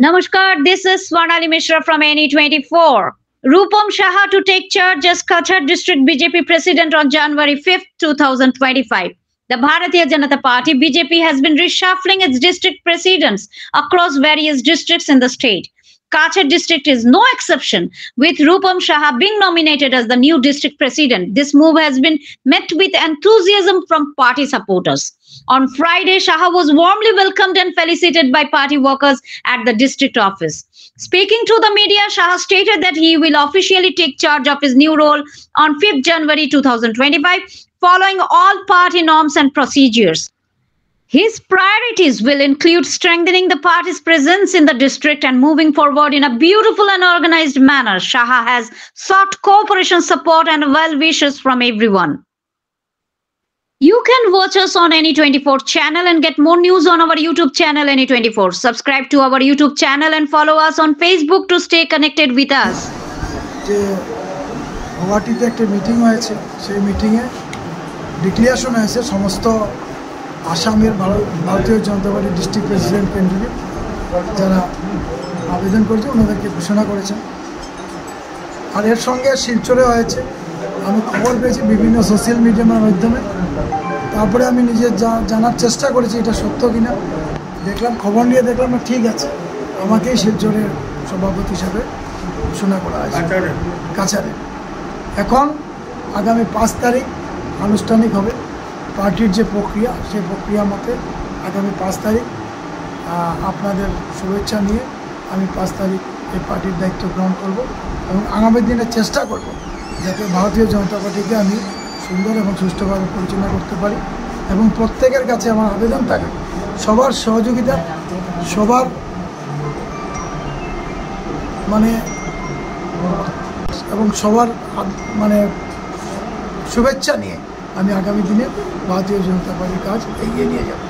Namaskar, this is Swarnali Mishra from NE24. Rupam Shah to take charge as Kachar District BJP President on January 5th, 2025. The Bharatiya Janata Party BJP has been reshuffling its district presidents across various districts in the state. Kachar district is no exception, with Rupam Shah being nominated as the new district president. This move has been met with enthusiasm from party supporters. On Friday, Shah was warmly welcomed and felicitated by party workers at the district office. Speaking to the media, Shah stated that he will officially take charge of his new role on 5th January 2025, following all party norms and procedures. His priorities will include strengthening the party's presence in the district and moving forward in a beautiful and organized manner. Shah has sought cooperation, support, and well wishes from everyone. You can watch us on NE24 channel and get more news on our YouTube channel NE24. Subscribe to our YouTube channel and follow us on Facebook to stay connected with us. যে গুয়াহাটিতে একটা meeting হয়েছে, সেই মিটিংয়ে declaration হয়েছে সমস্ত আসামের ভারতীয় জনতা party district president candidate যারা আবেদন করেছে ওনাদেরকে ঘোষণা করেছেন। আর এর সঙ্গে শিলচরে হয়েছে, আমি খবর পেয়েছি বিভিন্ন সোশ্যাল মিডিয়ার মাধ্যমে। তারপরে আমি নিজে জানার চেষ্টা করেছি এটা সত্য কিনা। দেখলাম, খবর নিয়ে দেখলাম না, ঠিক আছে, আমাকেই শিলচরের সভাপতি হিসাবে ঘোষণা করা হয়েছে কাছাড়ে। এখন আগামী 5 তারিখ আনুষ্ঠানিক হবে পার্টির যে প্রক্রিয়া, সেই প্রক্রিয়া মতে আগামী 5 তারিখ আপনাদের শুভেচ্ছা নিয়ে আমি 5 তারিখ এই পার্টির দায়িত্ব গ্রহণ করব এবং আগামী দিনে চেষ্টা করব যাতে ভারতীয় জনতা পার্টিকে আমি সুন্দর এবং সুষ্ঠুভাবে পরিচালনা করতে পারি। এবং প্রত্যেকের কাছে আমার আবেদন থাকে সবার সহযোগিতা, সবার এবং সবার শুভেচ্ছা নিয়ে আমি আগামী দিনে ভারতীয় জনতা পার্টির কাজ এগিয়ে নিয়ে যাব।